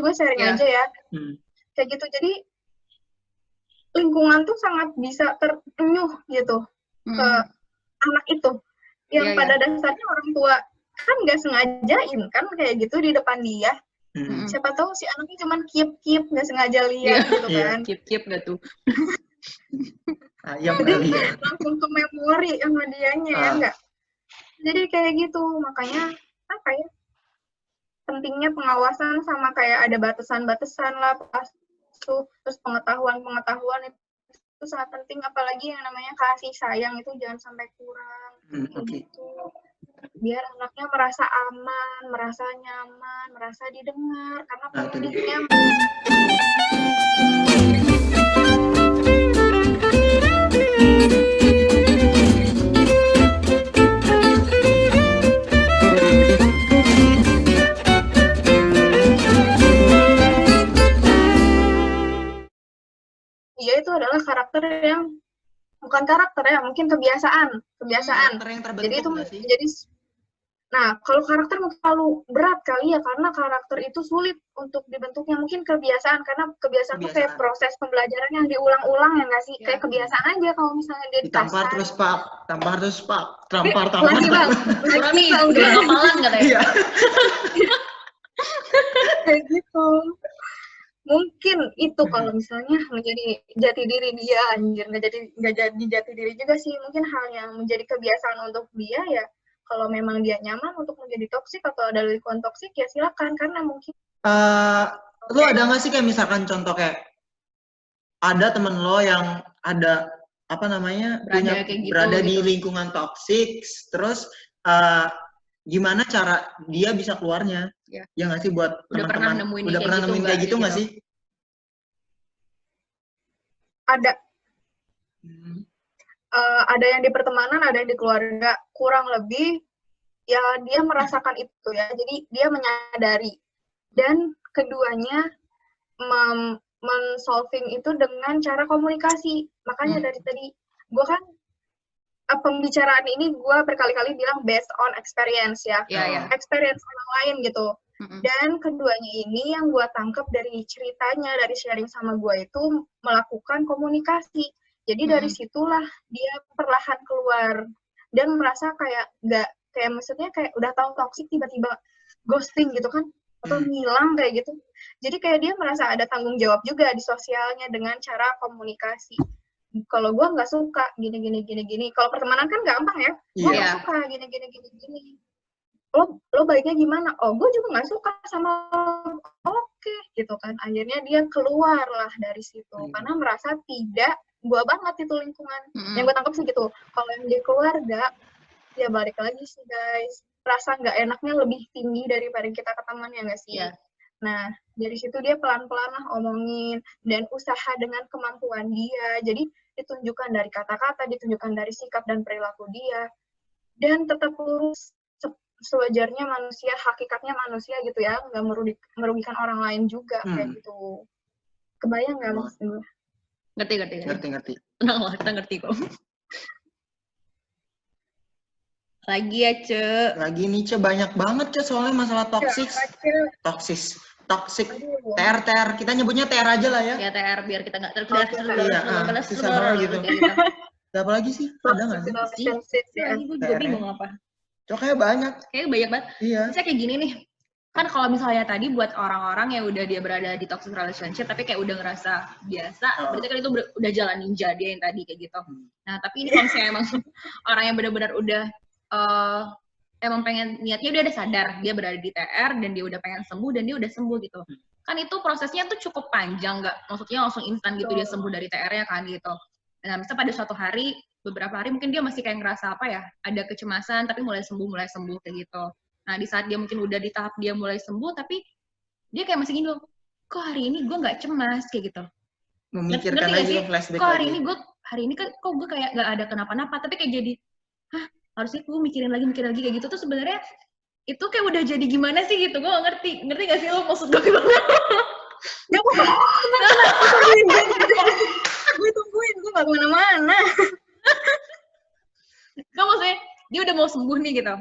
juga sharing aja ya. Kayak gitu, jadi lingkungan tuh sangat bisa terenyuh gitu ke anak itu. Yang pada dasarnya orang tua kan nggak sengajain kan kayak gitu di depan dia. Siapa tahu si anaknya cuman keep nggak sengaja lihat gitu kan. Keep nggak tuh. Jadi langsung ke memori sama dianya ya nggak. Jadi kayak gitu, makanya apa ya, pentingnya pengawasan sama kayak ada batasan-batasan lah pas tuh, terus pengetahuan itu sangat penting, apalagi yang namanya kasih sayang itu jangan sampai kurang gitu. Biar anaknya merasa aman, merasa nyaman, merasa didengar karena pentingnya dia itu adalah karakter yang bukan karakter ya, mungkin kebiasaan. Karakter yang terbentuk. Jadi itu menjadi, nah kalau karakter mungkin terlalu berat kali ya, karena karakter itu sulit untuk dibentuknya, mungkin kebiasaan, karena kebiasaan itu kayak proses pembelajaran yang diulang-ulang ya nggak sih, kayak kebiasaan aja kalau misalnya dia ditampar terus pak, tampar. Lagi bang, nih udah hafalan katanya. Kayak gitu. Mungkin itu kalau misalnya menjadi jati diri dia, anjir nggak jadi jati diri juga sih, mungkin hal yang menjadi kebiasaan untuk dia ya. Kalau memang dia nyaman untuk menjadi toksik atau ada lingkungan toksik ya silakan, karena mungkin lo ada nggak sih kayak misalkan contoh kayak ada temen lo yang ada apa namanya berada di lingkungan toksik, terus gimana cara dia bisa keluarnya? Ya nggak sih buat teman-teman udah pernah nemuin kayak gitu nggak sih? Ada. Ada yang di pertemanan, ada yang di keluarga, kurang lebih ya dia merasakan itu ya, jadi dia menyadari, dan keduanya men-solving itu dengan cara komunikasi. Makanya dari tadi gue kan pembicaraan ini gue berkali-kali bilang based on experience ya, experience orang lain gitu. Dan keduanya ini yang gue tangkap dari ceritanya, dari sharing sama gue itu melakukan komunikasi. Jadi dari situlah dia perlahan keluar dan merasa kayak nggak, kayak maksudnya kayak udah tahu toksik tiba-tiba ghosting gitu kan, atau ngilang kayak gitu. Jadi kayak dia merasa ada tanggung jawab juga di sosialnya dengan cara komunikasi. Kalau gue nggak suka gini. Kalau pertemanan kan gampang ya, gue nggak suka gini. Lo baiknya gimana? Oh, gue juga nggak suka sama lo. Oke, gitu kan. Akhirnya dia keluar lah dari situ karena merasa tidak gue banget itu lingkungan. Yang gue tangkap sih gitu. Kalau yang di keluarga, ya balik lagi sih guys, rasa nggak enaknya lebih tinggi daripada kita ke teman, ya nggak sih? Nah, dari situ dia pelan-pelan lah omongin dan usaha dengan kemampuan dia. Jadi ditunjukkan dari kata-kata, ditunjukkan dari sikap dan perilaku dia, dan tetap lurus sewajarnya manusia, hakikatnya manusia gitu ya, nggak merugikan orang lain juga kayak gitu. Kebayang nggak maksud gue? Ngerti. Tenang lah, kita ngerti kok. Lagi ya, Ce. Lagi nih, Ce. Banyak banget, Ce, soalnya masalah toksik. TR. Kita nyebutnya TR aja lah ya. Ya, TR, biar kita nggak terkelas. Susah banget gitu. Apa lagi sih? Ada nggak sih? Lagi gue juga bingung apa. Kayak banyak. Kayaknya banyak banget. Iya. Misalnya kayak gini nih. Kan kalau misalnya tadi buat orang-orang yang udah dia berada di toxic relationship tapi kayak udah ngerasa biasa, berarti kan itu udah jalan ninja dia yang tadi kayak gitu. Nah, tapi ini kalau misalnya emang orang yang benar-benar udah emang pengen niatnya udah ada sadar dia berada di TR dan dia udah pengen sembuh dan dia udah sembuh gitu. Kan itu prosesnya tuh cukup panjang, nggak maksudnya langsung instan gitu dia sembuh dari TR-nya kan gitu. Nah, misalnya pada suatu hari, beberapa hari mungkin dia masih kayak ngerasa apa ya, ada kecemasan tapi mulai sembuh kayak gitu. Nah, di saat dia mungkin udah di tahap dia mulai sembuh, tapi dia kayak masih gini loh, kok hari ini gue nggak cemas, kayak gitu. Memikirkan lagi, flashback kok hari ini kan kok gue kayak nggak ada kenapa-napa, tapi kayak jadi, harusnya gue mikirin lagi kayak gitu. Tuh sebenarnya itu kayak udah jadi gimana sih gitu, gue nggak ngerti nggak sih lo maksud gue gimana? Ya gue tungguin, gue nggak kemana-mana. Kan maksudnya dia udah mau sembuh nih gitu.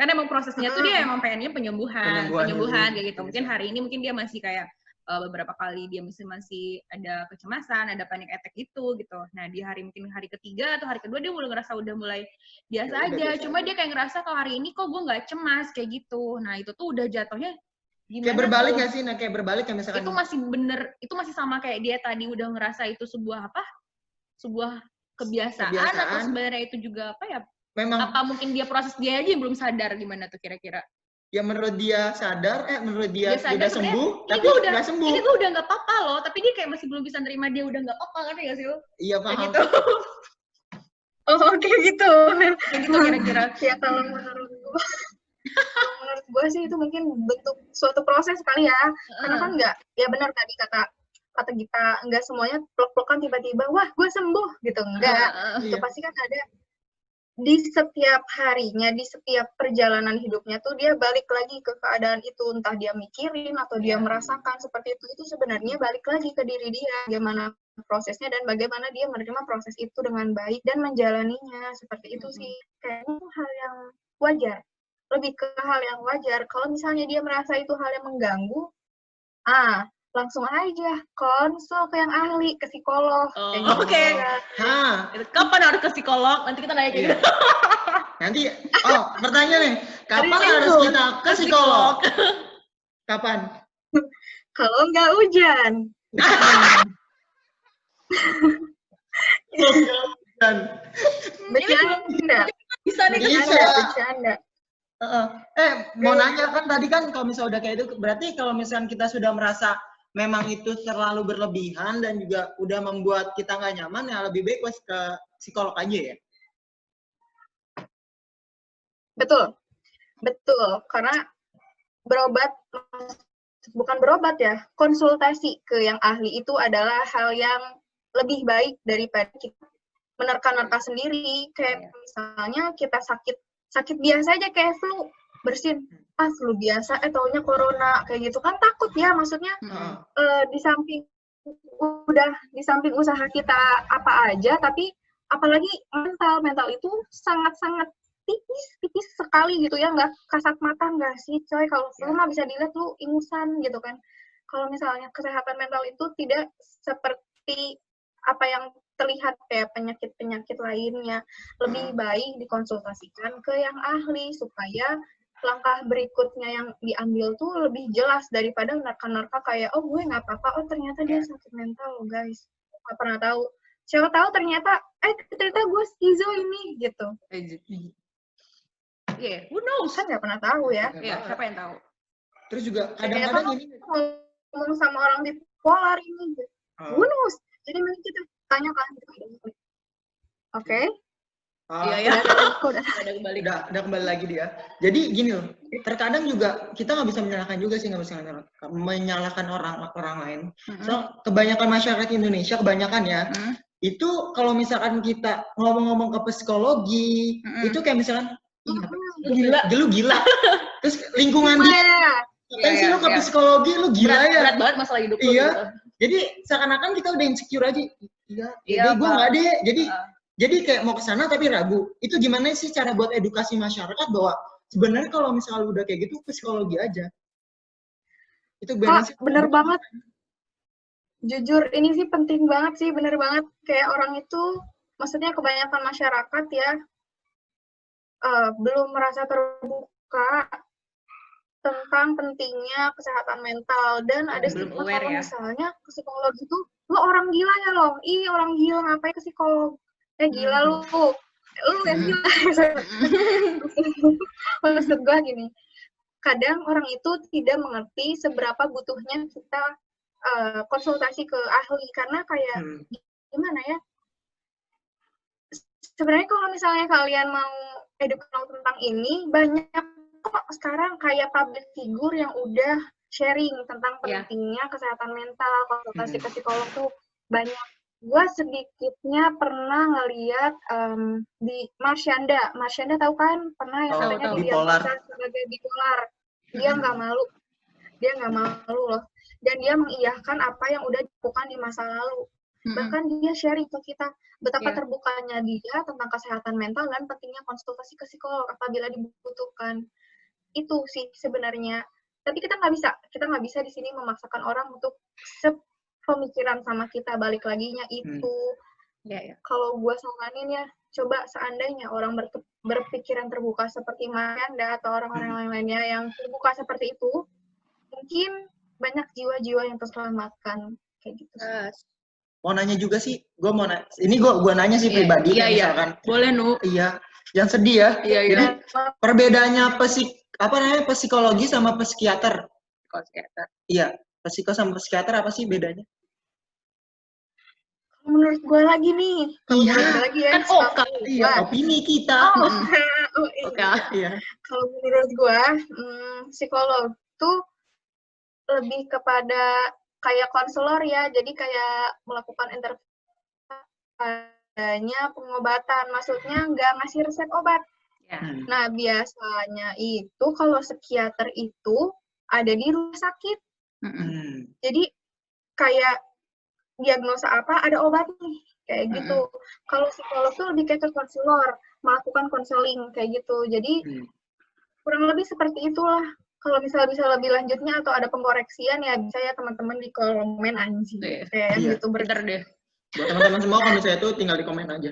Karena emang prosesnya tuh dia emang pengennya penyembuhan kayak gitu. Mungkin hari ini mungkin dia masih kayak beberapa kali dia masih ada kecemasan, ada panic attack gitu. Nah di mungkin hari ketiga atau hari kedua dia mulai ngerasa udah mulai biasa aja. Cuma dia kayak ngerasa kalau hari ini kok gue nggak cemas kayak gitu. Nah itu tuh udah jatuhnya gimana? Kayak berbalik nggak sih? Nah kayak berbalik kayak misalkan itu masih bener, itu masih sama kayak dia tadi udah ngerasa itu sebuah kebiasaan atau sebenarnya itu juga apa ya? Memang apa mungkin dia proses dia aja yang belum sadar, gimana tuh kira-kira? Ya menurut dia sadar, menurut dia udah sembuh, tapi nggak sembuh. Ini gue udah nggak apa-apa loh, tapi dia kayak masih belum bisa nerima dia udah nggak apa-apa, kan ya sih lo? Iya paham. Gitu. Kayak gitu. Kayak gitu kira-kira. Ya kalau menurut gue sih itu mungkin bentuk suatu proses kali ya. Karena kan nggak, ya benar tadi kata Gita, nggak semuanya peluk-pelukan tiba-tiba, wah gue sembuh gitu, enggak. Itu pasti kan ada di setiap harinya, di setiap perjalanan hidupnya tuh dia balik lagi ke keadaan itu, entah dia mikirin atau dia merasakan seperti itu sebenarnya balik lagi ke diri dia, bagaimana prosesnya dan bagaimana dia menerima proses itu dengan baik dan menjalaninya, seperti itu sih. Kayaknya itu hal yang wajar, lebih ke hal yang wajar. Kalau misalnya dia merasa itu hal yang mengganggu, langsung aja konsul ke yang ahli, ke psikolog. Oke. Kapan harus ke psikolog? Nanti kita nanya gitu. Nanti, pertanyaan nih, kapan harus kita ke psikolog? Kapan? Kalau nggak hujan. Bercanda. Bisa nih, bercanda. Mau nanya kan tadi kan kalau misalnya udah kayak itu, berarti kalau misalnya kita sudah merasa memang itu terlalu berlebihan dan juga udah membuat kita nggak nyaman, ya lebih baik ke psikolog aja ya? Betul. Karena konsultasi ke yang ahli itu adalah hal yang lebih baik daripada kita menerka-nerka sendiri. Kayak misalnya kita sakit biasa aja kayak flu, bersin, flu biasa, taunya corona, kayak gitu kan takut ya, maksudnya di samping usaha kita apa aja, tapi apalagi mental itu sangat-sangat tipis sekali gitu ya, nggak kasat mata nggak sih coy, kalau flu mah bisa dilihat lu ingusan gitu kan. Kalau misalnya kesehatan mental itu tidak seperti apa yang terlihat kayak penyakit-penyakit lainnya, lebih baik dikonsultasikan ke yang ahli supaya langkah berikutnya yang diambil tuh lebih jelas daripada nerka-nerka kayak gue nggak apa-apa, ternyata dia sakit mental loh guys, nggak pernah tahu, siapa tahu ternyata gue schizo ini gitu. Who knows, kan nggak pernah tahu ya. Siapa yang tahu. Terus juga kadang-kadang ini ngomong sama orang bipolar ini gitu. Who knows, jadi mungkin kita tanya kan gitu. Oke. Iya. Udah kembali lagi dia. Jadi gini loh, terkadang juga kita nggak bisa menyalahkan orang lain. So kebanyakan masyarakat Indonesia itu kalau misalkan kita ngomong-ngomong ke psikologi, itu kayak misalkan gila. Terus lingkungan dia, sih lu ke psikologi, lu gila ya. Berat banget masalah hidup lu. Iya. Jadi seakan-akan kita udah insecure aja. Iya, gue nggak deh. Jadi kayak mau ke sana tapi ragu. Itu gimana sih cara buat edukasi masyarakat bahwa sebenarnya kalau misalnya udah kayak gitu psikologi aja. Itu bener banget. Jujur ini sih penting banget sih, bener banget. Kayak orang itu, maksudnya kebanyakan masyarakat ya belum merasa terbuka tentang pentingnya kesehatan mental, dan ada stigma kalau misalnya ke psikolog itu lo orang gila ya lo, orang gila ngapain ke psikolog, gila lu yang gila. Maksud gue gini, kadang orang itu tidak mengerti seberapa butuhnya kita konsultasi ke ahli, karena kayak gimana ya, sebenarnya kalau misalnya kalian mau edukasi tentang ini, banyak kok sekarang kayak public figure yang udah sharing tentang pentingnya kesehatan mental, konsultasi ke psikolog tuh banyak. Gue sedikitnya pernah ngeliat di Marsyanda tahu kan, pernah yang katanya didiagnosa sebagai bipolar. Dia nggak malu loh, dan dia mengiyakan apa yang udah dilakukan di masa lalu. Bahkan dia sharing ke kita betapa terbukanya dia tentang kesehatan mental dan pentingnya konsultasi ke psikolog apabila dibutuhkan. Itu sih sebenarnya. Tapi kita nggak bisa di sini memaksakan orang untuk sepemikiran sama kita. Balik laginya itu. Kalau gue saranin ya, coba seandainya orang berpikiran terbuka seperti Marianda atau orang-orang lainnya yang terbuka seperti itu, mungkin banyak jiwa-jiwa yang terselamatkan kayak gitu. Mau nanya juga sih, gue mau nanya. Ini gue nanya sih pribadi, misalkan. Boleh Nu. Iya, yang sedih ya. Jadi perbedaannya psikologi sama psikiater. Iya, psiko sama psikiater apa sih bedanya? Menurut gue lagi nih, kan opini kita. Iya. Kalau menurut gue, psikolog tuh lebih kepada kayak konselor ya, jadi kayak melakukan intervensi pengobatan, maksudnya nggak ngasih resep obat. Nah, biasanya itu kalau psikiater itu ada di rumah sakit. Jadi kayak diagnosa apa, ada obat nih, kayak gitu. Kalau psikolog tuh lebih kayak ke konselor, melakukan konseling, kayak gitu. Jadi, kurang lebih seperti itulah. Kalau misalnya bisa lebih lanjutnya atau ada pengkoreksian, ya bisa ya teman-teman di kolom komen anjing. Gitu, bener deh. Buat teman-teman semua, kalau misalnya itu tinggal di komen aja.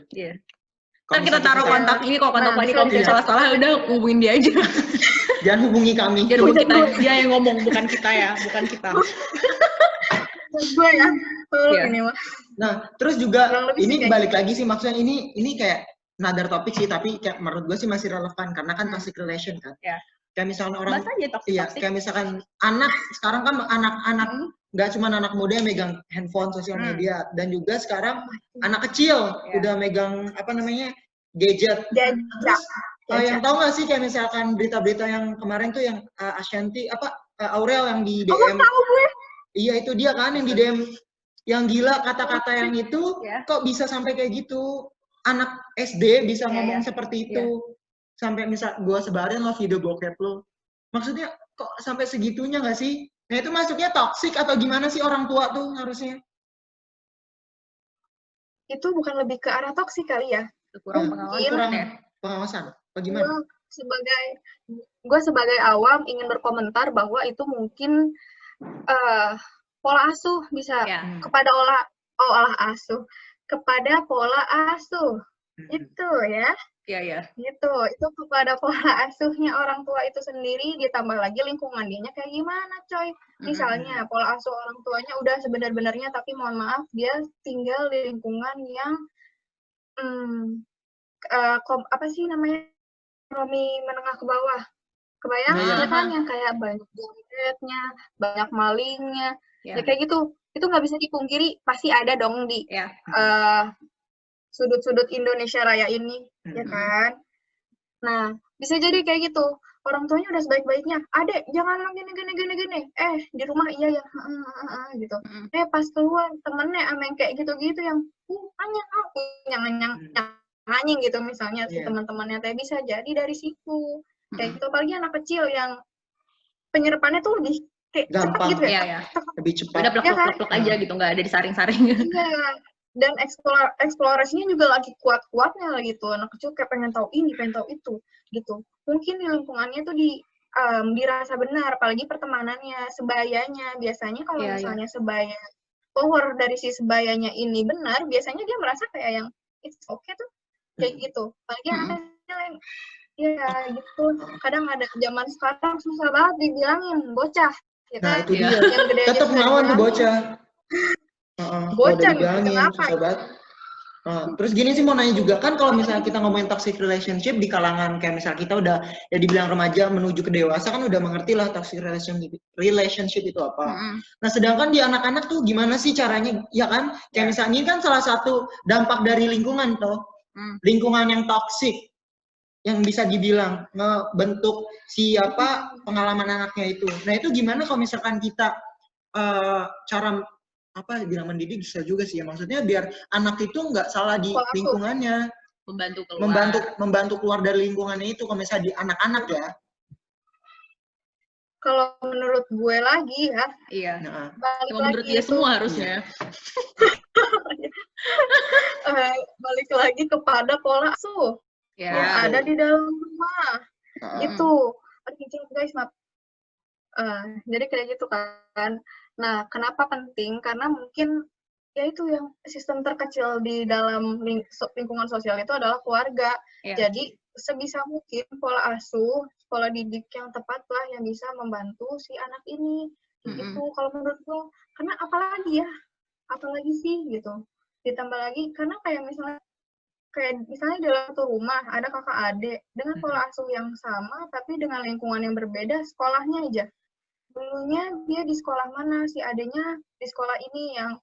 Kan kita taruh kontak ini, kalau misalnya salah-salah, udah hubungin dia aja. Jangan hubungi kami. Jangan hubungi kita, dia yang ngomong, bukan kita ya, bukan kita. Gue ya. Nah, terus juga ini balik lagi sih, maksudnya ini kayak another topik sih, tapi kayak menurut gue sih masih relevan karena kan toxic relation kan. Kayak misalkan orang, kayak misalkan anak sekarang kan anak-anak nggak cuma anak muda yang megang handphone, sosial media, dan juga sekarang anak kecil udah megang gadget. Terus yang tahu nggak sih kayak misalkan berita-berita yang kemarin tuh yang Ashanti Aurel yang di DM. Tahu gue. Iya itu dia kan yang di DM, yang gila kata-kata yang itu kok bisa sampai kayak gitu, anak SD bisa ngomong seperti itu, sampai misal gue sebarin lo video bokep lo, maksudnya kok sampai segitunya nggak sih? Nah itu maksudnya toksik atau gimana sih orang tua tuh harusnya? Itu bukan lebih ke arah toksik kali ya? Kurang pengawasan, bagaimana? Gue sebagai awam ingin berkomentar bahwa itu mungkin pola asuh bisa kepada olah asuh, kepada pola asuh itu ya. Gitu, itu kepada pola asuhnya orang tua itu sendiri, ditambah lagi lingkungan dianya kayak gimana coy. Misalnya pola asuh orang tuanya udah sebenar-benarnya, tapi mohon maaf dia tinggal di lingkungan yang ekonomi menengah ke bawah. Kebayang kan yang kayak banyak jogetnya, banyak malingnya, ya kayak gitu. Itu nggak bisa dipungkiri, pasti ada dong di sudut-sudut Indonesia Raya ini, ya kan? Nah, bisa jadi kayak gitu. Orang tuanya udah sebaik-baiknya, adek jangan gini. Di rumah iya ya, gitu. Pas keluar temennya ameng kayak gitu-gitu yang nyang gitu misalnya si teman-temannya teh, bisa jadi dari situ. Kayak gitu, apalagi anak kecil yang penyerapannya tuh lebih kayak cepat gitu ya. Lebih cepat. Udah plek-plek aja gitu, nggak ada disaring-saring. Iya. Dan eksplorasinya juga lagi kuat-kuatnya lah gitu. Anak kecil kayak pengen tahu ini, pengen tahu itu gitu. Mungkin di lingkungannya tuh dirasa benar, apalagi pertemanannya, sebayanya. Biasanya kalau misalnya sebaya, power dari si sebayanya ini benar, biasanya dia merasa kayak yang it's okay tuh. Kayak gitu. Apalagi anak kecil yang gitu. Kadang ada zaman sekarang susah banget dibilangin bocah. Ya kan? Nah itu dia. Tetap ngelawan tuh bocah. Bocah kenapa? Susah banget. Terus gini sih mau nanya juga, kan kalau misalnya kita ngomongin toxic relationship di kalangan kayak misal kita udah ya dibilang remaja menuju ke dewasa kan udah mengerti lah toxic relationship itu apa. Nah sedangkan di anak-anak tuh gimana sih caranya, ya kan? Kayak misalnya ini kan salah satu dampak dari lingkungan toh. Lingkungan yang toksik yang bisa dibilang ngebentuk siapa pengalaman anaknya itu. Nah itu gimana kalau misalkan kita cara bilang mendidik bisa juga sih ya, maksudnya biar anak itu nggak salah di lingkungannya, membantu keluar dari lingkungannya itu kalau misalnya di anak-anak ya. Kalau menurut gue lagi ya, menurut dia semua harusnya. Balik lagi kepada pola asuh yang ada di dalam rumah. Itu guys, maaf. Jadi kayak gitu kan. Nah, kenapa penting? Karena mungkin ya itu yang sistem terkecil di dalam lingkungan sosial itu adalah keluarga. Jadi sebisa mungkin pola asuh, pola didik yang tepat lah yang bisa membantu si anak ini. Gitu kalau menurut gue. Karena apalagi sih gitu. Ditambah lagi karena kayak misalnya dalam satu rumah ada kakak adik dengan pola asuh yang sama tapi dengan lingkungan yang berbeda, sekolahnya aja. Dulunya dia di sekolah mana, si adiknya di sekolah ini yang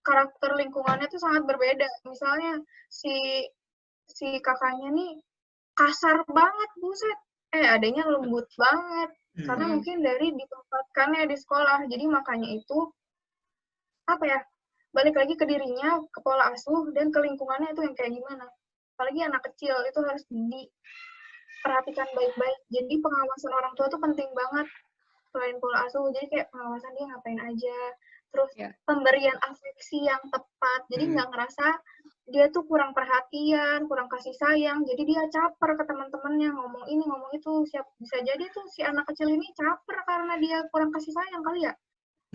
karakter lingkungannya tuh sangat berbeda. Misalnya si kakaknya nih kasar banget, buset. Adiknya lembut banget. Karena mungkin dari ditempatkannya di sekolah. Jadi makanya itu balik lagi ke dirinya, ke pola asuh dan ke lingkungannya itu yang kayak gimana. Apalagi anak kecil itu harus diperhatikan baik-baik. Jadi pengawasan orang tua tuh penting banget. Selain pola asuh, jadi kayak pengawasan dia ngapain aja, terus pemberian afeksi yang tepat, jadi nggak ngerasa dia tuh kurang perhatian, kurang kasih sayang, jadi dia caper ke teman-temannya, ngomong ini, ngomong itu, bisa jadi tuh si anak kecil ini caper karena dia kurang kasih sayang kali ya,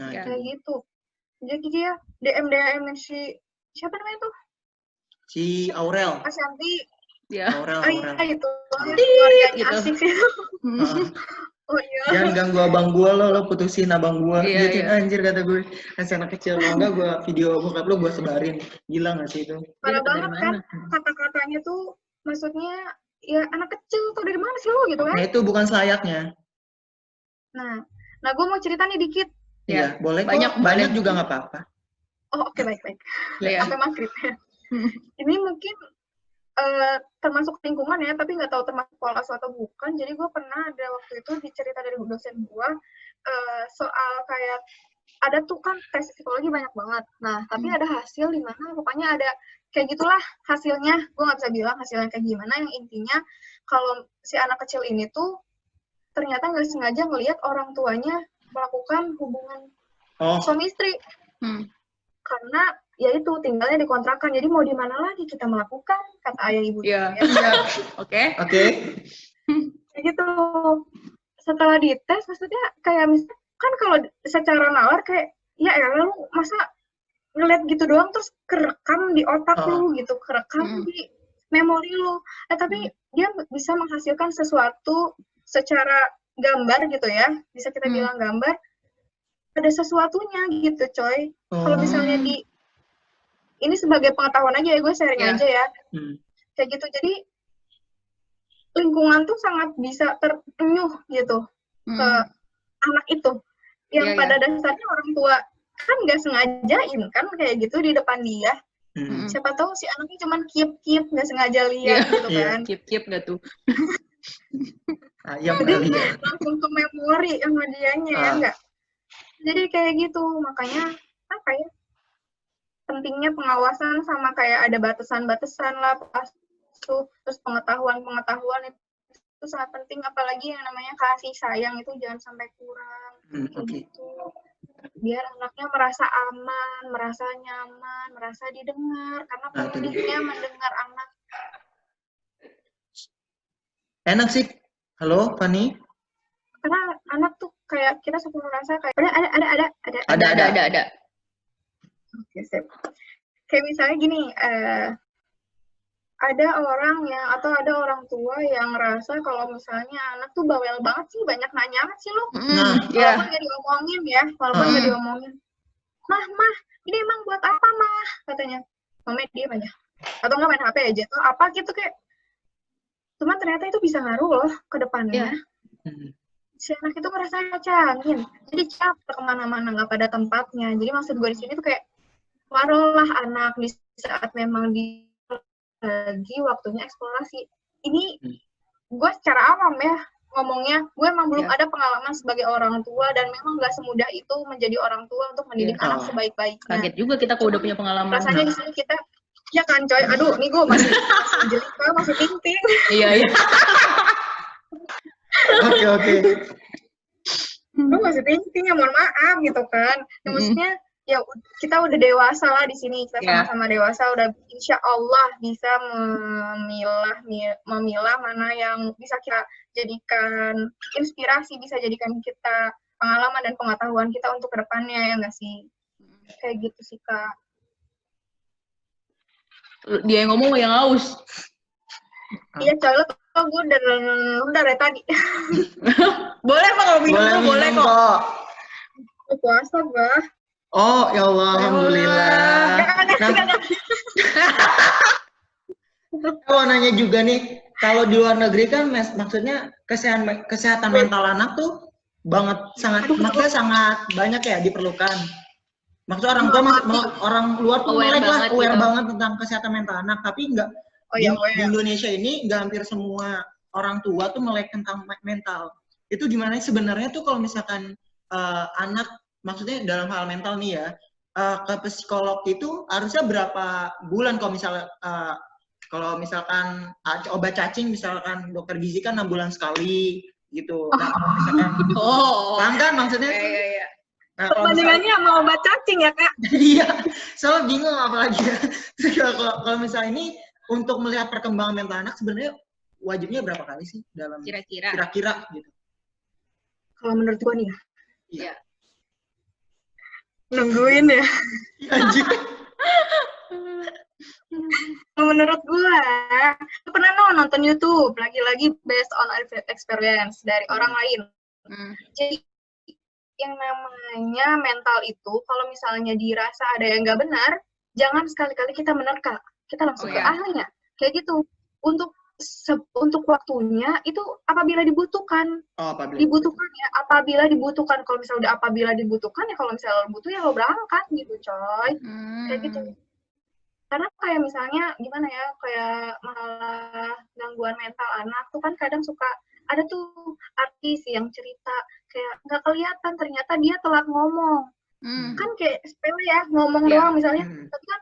kayak gitu. Jadi dia DM si, siapa namanya tuh? Si Aurel. Asyanti. Aurel. Itu, keluarganya asik sih. Oh iya. Jangan ganggu abang gua lo putusin abang gua. Gitu anjir kata gue. Masih anak kecil, kalau enggak gua video bokap lo gua sebarin. Gila gak sih itu? Parah banget kan, kata-katanya tuh maksudnya ya anak kecil tuh dari mana sih lo gitu kan? Nah itu bukan selayaknya. Nah gua mau cerita nih dikit. Iya, boleh kok. Banyak juga nggak apa-apa. Oh oke, baik. Sampai maghrib. Ini mungkin termasuk lingkungan ya, tapi nggak tahu termasuk pola asuh atau bukan. Jadi gue pernah ada waktu itu dicerita dari dosen gue soal kayak ada tuh kan tes psikologi banyak banget. Nah, tapi ada hasil di mana pokoknya ada kayak gitulah hasilnya. Gue nggak bisa bilang hasilnya kayak gimana. Yang intinya kalau si anak kecil ini tuh ternyata nggak sengaja ngelihat orang tuanya melakukan hubungan suami istri. Karena ya itu tinggalnya di kontrakan, jadi mau di mana lagi kita melakukan, kata ayah ibu. Oke. Kayak gitu. Setelah dites, maksudnya kayak misalnya kan kalau secara nalar kayak ya lu masa ngeliat gitu doang terus kerekam di otak lu gitu, kerekam di memori lu. Tapi dia bisa menghasilkan sesuatu secara gambar gitu ya, bisa kita bilang gambar. Ada sesuatunya gitu, coy. Kalau misalnya ini sebagai pengetahuan aja ya, gue sharing aja ya. Kayak gitu, jadi lingkungan tuh sangat bisa terenyuh gitu ke anak itu. Yang pada dasarnya orang tua kan nggak sengajain kan kayak gitu di depan dia. Siapa tahu si anaknya cuman keep nggak sengaja lihat gitu kan. Keep nggak tuh. Jadi langsung ke memori sama dianya ya enggak. Jadi kayak gitu, makanya pentingnya pengawasan sama kayak ada batasan-batasan lah, terus pengetahuan itu sangat penting, apalagi yang namanya kasih sayang itu jangan sampai kurang. Gitu. Biar anaknya merasa aman, merasa nyaman, merasa didengar, karena pentingnya mendengar anak. Enak sih. Halo, Fani? Karena anak tuh kayak kita selalu merasa kayak ada. Oke, sip. Kayak misalnya gini, ada orang tua yang ngerasa kalau misalnya anak tuh bawel banget sih, banyak nanya amat sih lo. Walaupun nggak diomongin ya, Mah, ini emang buat apa mah? Katanya. Mama diem aja. Atau nggak main HP aja, atau apa gitu kayak. Cuman ternyata itu bisa ngaruh loh ke depannya. Si anak itu ngerasa ngacangin, jadi capek kemana-mana nggak pada tempatnya. Jadi maksud gue di sini tuh kayak warolah anak di saat memang lagi waktunya eksplorasi. Ini gue secara awam ya ngomongnya, gue emang belum ada pengalaman sebagai orang tua dan memang nggak semudah itu menjadi orang tua untuk mendidik anak sebaik-baiknya. Kaget juga kita kalau udah punya pengalaman. Rasanya di sini kita, ya kan coy, aduh nih gue masih jelita, masih ting-ting. Iya. Oke. Gue masih ting-ting ya, mohon maaf gitu kan. Ya, maksudnya ya kita udah dewasa lah di sini, kita sama-sama dewasa, udah insya Allah bisa memilah mana yang bisa kita jadikan inspirasi, bisa jadikan kita pengalaman dan pengetahuan kita untuk kedepannya, ya nggak sih? Kayak gitu sih, Kak. Dia yang ngomong yang haus. Iya, soalnya gue udah dari tadi. Boleh Pak, kalau minum boleh kok. Puasa, Bah. Oh, ya Allah, alhamdulillah. Mau nanya juga nih, kalau di luar negeri kan maksudnya kesehatan mental anak tuh maksudnya sangat banyak ya diperlukan. Maksudnya orang tua orang luar tuh aware banget tentang kesehatan mental anak, tapi enggak di Indonesia ini enggak hampir semua orang tua tuh melek tentang mental. Itu gimana sebenarnya tuh kalau misalkan anak maksudnya dalam hal mental nih ya, ke psikolog itu harusnya berapa bulan kalau misalkan obat cacing misalkan dokter gizi kan 6 bulan sekali gitu. Nah, kalau misalkan paham kan maksudnya? Iya. Nah, perbandingannya sama obat cacing ya, Kak? Iya. Soalnya bingung apalagi ya. Kalau misalnya ini untuk melihat perkembangan mental anak sebenarnya wajibnya berapa kali sih dalam kira-kira gitu. Kalau menurut gua nih ya. Iya. Nungguin ya. Anjir. Menurut gue, pernah nonton YouTube lagi-lagi based on experience dari orang lain. Jadi yang namanya mental itu, kalau misalnya dirasa ada yang nggak benar, jangan sekali-kali kita menerka, kita langsung ke ahlinya, kayak gitu. Untuk waktunya itu apabila dibutuhkan, apabila dibutuhkan. Kalau misalnya udah apabila dibutuhkan ya, kalau misalnya lo butuh ya lo berangkat gitu, coy. Kayak gitu. Karena kayak misalnya gimana ya, kayak masalah gangguan mental anak tuh kan kadang suka ada tuh artis yang cerita kayak nggak kelihatan ternyata dia telat ngomong. Kan kayak sepele ya, ngomong doang misalnya, tapi kan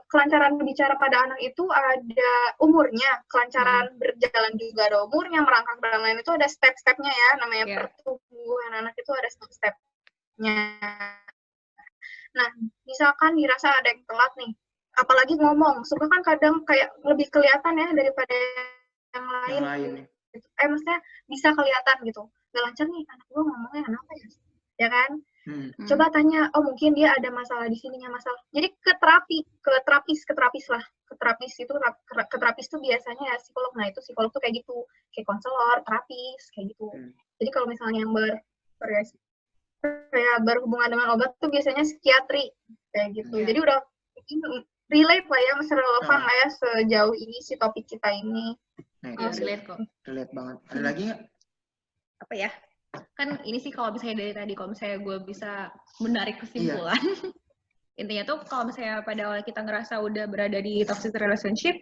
kelancaran berbicara pada anak itu ada umurnya, kelancaran berjalan juga ada umurnya, merangkak dan lain itu ada step-stepnya ya, namanya pertumbuhan anak itu ada step-stepnya. Nah, misalkan dirasa ada yang telat nih, apalagi ngomong, suka kan kadang kayak lebih kelihatan ya daripada yang lain. Maksudnya bisa kelihatan gitu, gak lancar nih anak gue ngomongnya kenapa ya kan? Coba tanya, oh mungkin dia ada masalah di sininya masalah. Jadi ke terapis tuh biasanya ya psikolog. Nah itu psikolog tuh kayak gitu, kayak konselor, terapis kayak gitu. Jadi kalau misalnya yang berhubungan dengan obat tuh biasanya psikiatri kayak gitu. Jadi udah relate lah ya, masih relevan lah ya sejauh ini si topik kita ini. Relate kok. Relate banget. Ada lagi nggak? Apa ya? Kan ini sih kalau misalnya dari tadi, kalau misalnya gue bisa menarik kesimpulan, intinya tuh kalau misalnya pada awal kita ngerasa udah berada di toxic relationship,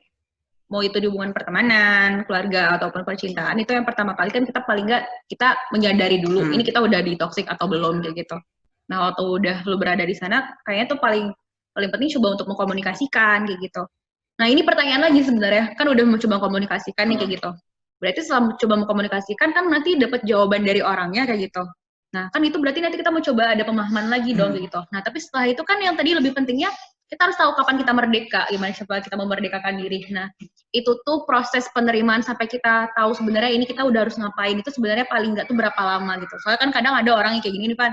mau itu di hubungan pertemanan, keluarga, ataupun percintaan, itu yang pertama kali kan kita paling nggak, kita menyadari dulu, ini kita udah di toxic atau belum, kayak gitu. Nah, waktu udah lu berada di sana, kayaknya tuh paling penting coba untuk mengkomunikasikan, kayak gitu. Nah, ini pertanyaan lagi sebenarnya, kan udah mencoba komunikasikan nih, kayak gitu. Berarti setelah coba mengkomunikasikan kan nanti dapat jawaban dari orangnya kayak gitu. Nah, kan itu berarti nanti kita mau coba ada pemahaman lagi dong kayak gitu. Nah, tapi setelah itu kan yang tadi lebih pentingnya kita harus tahu kapan kita merdeka, gimana supaya kita memerdekakan diri. Nah, itu tuh proses penerimaan sampai kita tahu sebenarnya ini kita udah harus ngapain, itu sebenarnya paling nggak tuh berapa lama gitu. Soalnya kan kadang ada orang yang kayak gini nih, Pan.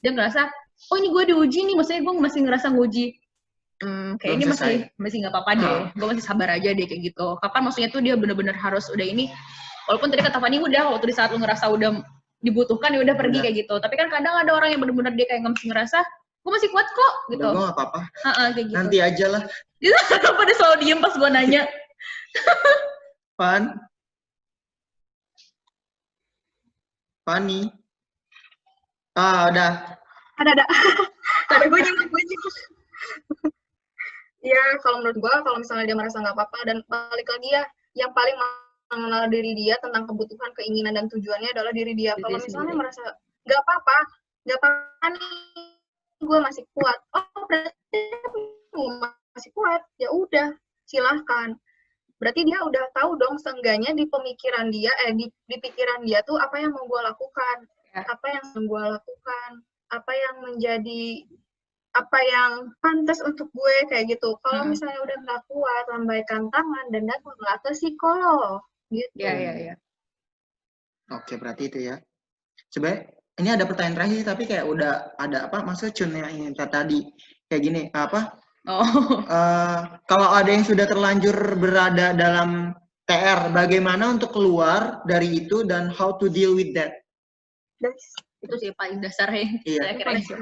Dia ngerasa, oh ini gue diuji nih, maksudnya gue masih ngerasa nguji. Kayak ini masih nggak apa-apa deh, gue masih sabar aja deh kayak gitu. Kapan maksudnya tuh dia bener-bener harus udah ini, walaupun tadi kata Fani udah, waktu di saat lu ngerasa udah dibutuhkan ya udah pergi kayak gitu. Tapi kan kadang ada orang yang bener-bener dia kayak nggak masih ngerasa, gue masih kuat kok gitu. Gue nggak apa-apa. Kayak gitu. Nanti aja lah. Dia pada selalu diem pas gue nanya. Fani. Udah. Ada. Tadi gue nyebut. Ya, kalau menurut gue, kalau misalnya dia merasa nggak apa-apa, dan balik lagi ya, yang paling mengenal diri dia tentang kebutuhan, keinginan, dan tujuannya adalah diri dia. Kalau misalnya merasa nggak apa-apa nih, gue masih kuat. Oh, berarti masih kuat. Ya udah, silahkan. Berarti dia udah tahu dong seenggaknya di pemikiran dia, di pikiran dia tuh apa yang mau gue lakukan, apa yang gue lakukan, apa yang menjadi apa yang pantas untuk gue kayak gitu. Kalau misalnya udah nggak kuat, lambaikan tangan dan datanglah ke psikolog gitu. Iya. Oke, berarti itu ya. Coba ini ada pertanyaan terakhir tapi kayak udah ada apa maksud Cun yang ingin tadi kayak gini apa? Kalau ada yang sudah terlanjur berada dalam TR, bagaimana untuk keluar dari itu dan how to deal with that? Itu sih paling dasarnya. Iya. Saya kira itu.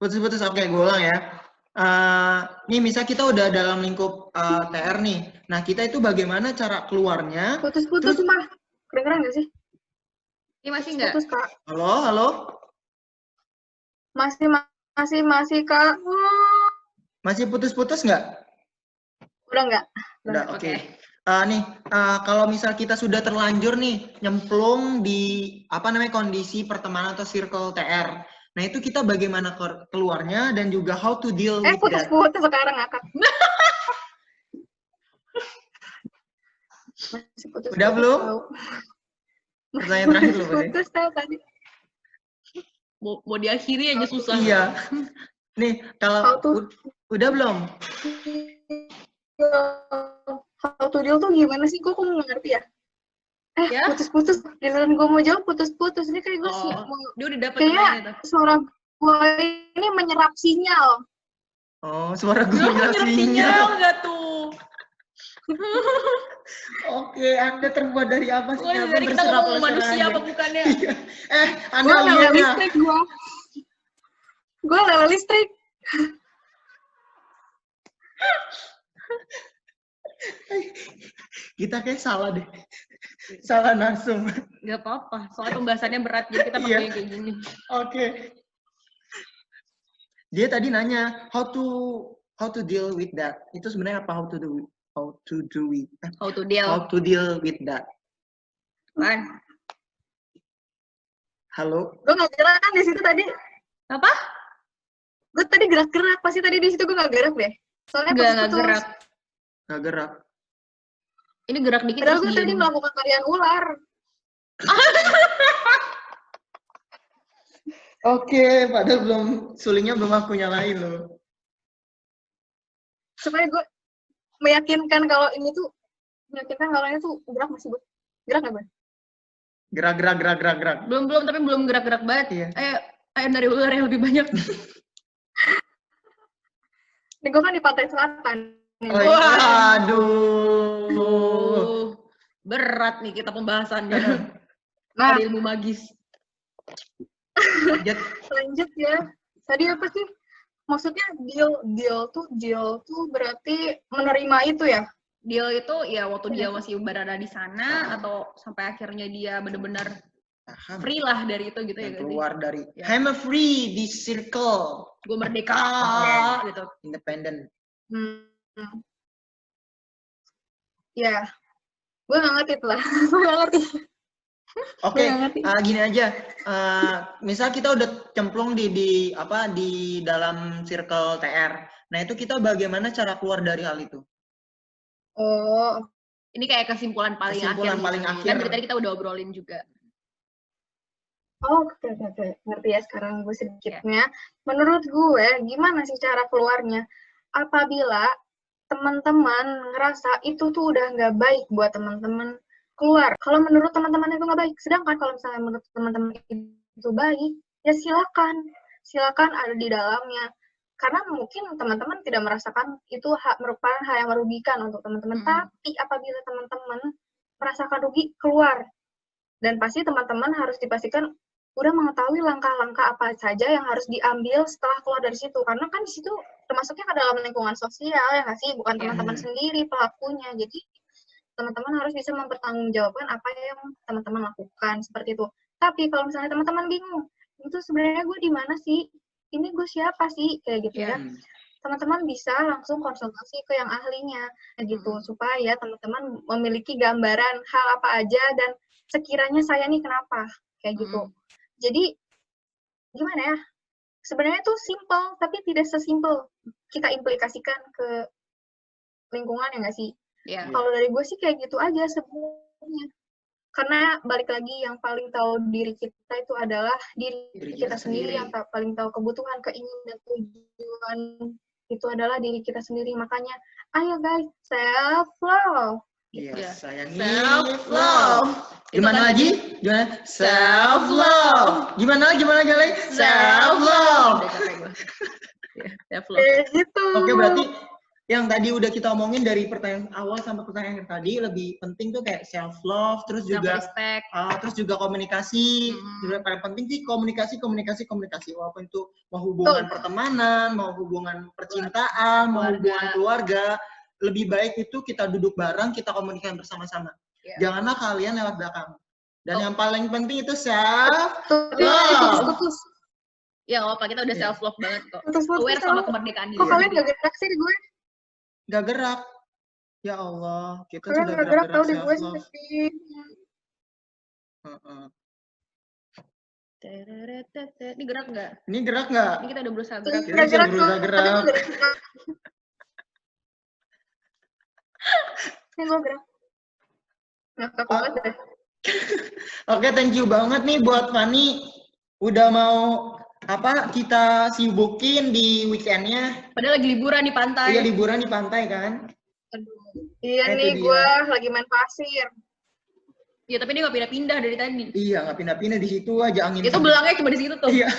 Putus. Oke, gue ulang ya. Nih misal kita udah dalam lingkup TR nih. Nah, kita itu bagaimana cara keluarnya? Putus mah. Kedengeran nggak sih? Ini masih nggak? Putus, Kak. Halo? Masih, Kak. Masih putus-putus nggak? Udah nggak? Udah, oke. Kalau misal kita sudah terlanjur nih nyemplung di kondisi pertemanan atau circle TR. Nah, itu kita bagaimana keluarnya dan juga how to deal with that. Putus sekarang, Kak. Udah belum? Pertanyaan terakhir loh, putus tahu tadi. Mau diakhiri aja susah. Iya. Nih, kalau udah belum? How to deal tuh gimana sih? Gue kok nggak ngerti ya? Putus-putus. Giliran gue mau jawab putus-putus. Ini kayak gue dia udah dapet kayak suara gue ini menyerap sinyal. Oh, suara gue menyerap sinyal nggak tuh? Oke, Anda terbuat dari apa sih? Dari kita ngomong manusia apa bukannya? Anda lihat listrik gue lele listrik. Kita kayak salah deh. Salah langsung. Gak apa-apa, soalnya pembahasannya berat, jadi kita pakai kayak gini. Oke. Dia tadi nanya how to deal with that. Itu sebenarnya apa how to deal with that. Man. Halo. Gue nggak gerak kan di situ tadi. Apa? Gue tadi gerak-gerak, pasti tadi di situ gue nggak gerak deh. Soalnya nggak gerak. Nggak gerak. Ini gerak dikit. Padahal gue tadi melakukan tarian ular. Oke, padahal sulingnya belum aku nyalain loh. Supaya gue meyakinkan kalau ini tuh gerak masih gue. Gerak nggak, Bang? Gerak. Belum, tapi belum gerak-gerak banget. Iya. Ayo dari ular yang lebih banyak. Ini gue kan di Pantai Selatan. Waduh. Berat nih kita pembahasannya. Ada ilmu magis. Lanjut ya. Tadi apa sih? Maksudnya deal tuh berarti menerima itu ya? Deal itu ya waktu dia masih berada di sana atau sampai akhirnya dia benar-benar free lah dari itu gitu ya. Keluar dari I'm a free di circle. Gue merdeka gitu. Independent. Ya. Gue nggak ngerti lah. Gue nggak ngerti. Oke, gini aja. Misal kita udah cemplung di dalam circle TR. Nah, itu kita bagaimana cara keluar dari hal itu? Oh, ini kayak kesimpulan paling akhir. Kan dari tadi kita udah obrolin juga. Oh, oke. Ngerti ya sekarang gue sedikitnya. Menurut gue, gimana sih cara keluarnya? Apabila teman-teman ngerasa itu tuh udah nggak baik buat teman-teman keluar. Kalau menurut teman-teman itu nggak baik. Sedangkan kalau misalnya menurut teman-teman itu baik, ya silakan ada di dalamnya. Karena mungkin teman-teman tidak merasakan itu merupakan hal yang merugikan untuk teman-teman. Tapi apabila teman-teman merasakan rugi, keluar. Dan pasti teman-teman harus dipastikan udah mengetahui langkah-langkah apa saja yang harus diambil setelah keluar dari situ. Karena kan di situ termasuknya ke dalam lingkungan sosial, ya nggak sih? Bukan teman-teman sendiri pelakunya. Jadi teman-teman harus bisa mempertanggungjawabkan apa yang teman-teman lakukan, seperti itu. Tapi kalau misalnya teman-teman bingung, itu sebenarnya gue di mana sih? Ini gue siapa sih? Kayak gitu ya. Teman-teman bisa langsung konsultasi ke yang ahlinya, gitu. Supaya teman-teman memiliki gambaran hal apa aja dan sekiranya saya nih kenapa, kayak gitu. Jadi, gimana ya? Sebenarnya itu simple, tapi tidak sesimpel kita implikasikan ke lingkungan, ya nggak sih? Kalau dari gue sih kayak gitu aja sebenarnya. Karena balik lagi yang paling tahu diri kita itu adalah diri kita sendiri, yang paling tahu kebutuhan, keinginan, tujuan itu adalah diri kita sendiri. Makanya ayo guys, self love. Iya, sayangi self love. Gimana lagi? Gimana? Self love. Gimana guys? Self love. Self love. Gitu. Oke, berarti yang tadi udah kita omongin dari pertanyaan awal sampai pertanyaan yang tadi, lebih penting tuh kayak self love, terus juga terus juga komunikasi. Juga paling penting sih komunikasi. Walaupun itu mau hubungan pertemanan, mau hubungan percintaan, mau hubungan keluarga, lebih baik itu kita duduk bareng, kita komunikasi bersama-sama. Janganlah kalian lewat belakang. Dan yang paling penting itu self love. Ya, apa kita udah self love banget kok. Aware sama kemerdekaan diri. Kok kalian gak gerak sih di gue? Gak gerak. Ya Allah, kita kalian sudah gerak self di gue love. Ini gerak nggak? Ini gerak nggak? Ini kita udah berusaha gerak. Kita sudah berusaha gerak. Ini gue gerak. Ngakak banget deh. Oke, thank you banget nih buat Fanny. Udah mau kita sibukin di weekendnya. Padahal lagi liburan di pantai. Iya, liburan di pantai kan. Aduh. Iya nih, gue lagi main pasir. Iya, tapi dia nggak pindah-pindah dari tadi. Iya, nggak pindah-pindah di situ aja angin. Itu belangnya cuma di situ tuh. Iya.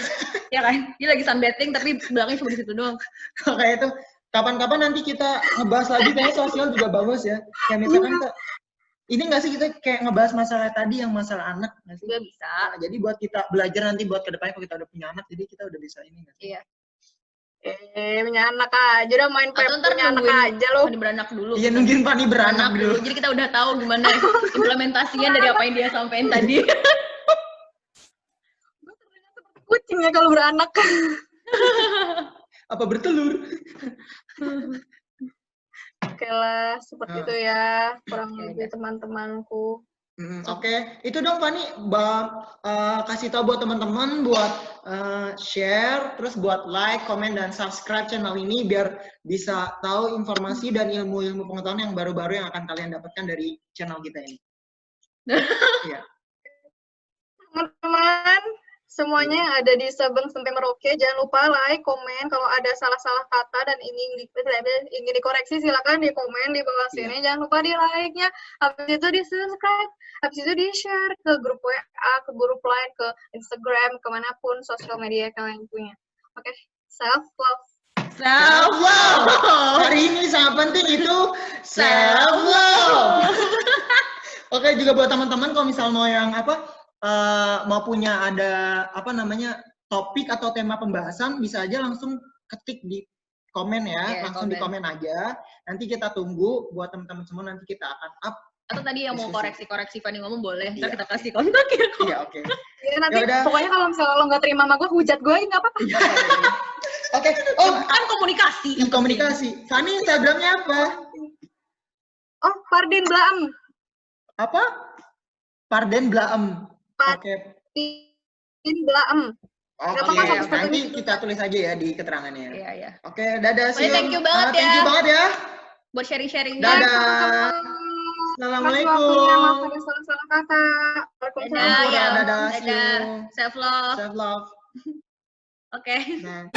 Ya kan? Dia lagi sunbathing tapi belangnya cuma di situ doang. Kayak itu. Kapan-kapan nanti kita ngebahas lagi, kayaknya sosial juga bagus ya. Kayak misalkan ini nggak sih kita kayak ngebahas masalah tadi yang masalah anak nggak sih? Juga bisa. Nah, jadi buat kita belajar nanti buat kedepannya kalau kita udah punya anak, jadi kita udah bisa ini nggak sih? Iya. Punya anak aja, udah main punya anak aja loh. Fanny beranak dulu. Iya, nungguin Fanny beranak dulu. Jadi kita udah tahu gimana implementasinya dari apa yang dia sampaikan tadi. Kucing ya kalau beranak. Apa bertelur? Oke lah, seperti itu ya, kurang lebih teman-temanku. Oke. Itu dong Fanny, kasih tahu buat teman-teman buat share, terus buat like, comment, dan subscribe channel ini biar bisa tahu informasi dan ilmu-ilmu pengetahuan yang baru-baru yang akan kalian dapatkan dari channel kita ini. Ya. Teman-teman, semuanya yang ada di Sabang sampai Merauke, jangan lupa like, komen. Kalau ada salah-salah kata dan ingin dikoreksi, silakan di komen di bawah sini. Jangan lupa di like-nya, habis itu di subscribe, habis itu di share ke grup WA, ke grup lain, ke Instagram, kemanapun sosial media kalian punya. Oke, self love. Self love. Hari ini sangat penting itu self love. Oke, juga buat teman-teman kalau misal mau yang mau punya ada topik atau tema pembahasan, bisa aja langsung ketik di komen ya, langsung di komen aja. Nanti kita tunggu buat teman-teman semua, nanti kita akan up. Atau tadi yang mau koreksi Fanny ngomong boleh, ntar kita kasih kontak ya. Iya, oke. Ya nanti pokoknya kalau misalnya lo nggak terima sama gue, hujat gue nggak apa-apa. Oke. Kan komunikasi. Komunikasi. Fanny Instagramnya apa? Oh, Pardin Blaem. Apa? Parden Blaem. Oke. Blaem. Oke, nanti kita tulis aja ya di keterangannya. Iya. Oke, dadah. Thank you banget ya. Thank you banget ya. Buat sharing-sharingnya. Dadah. Assalamualaikum. Maaf ada salah-salah kata. Dadah. Self love. Self love. Oke. Nah.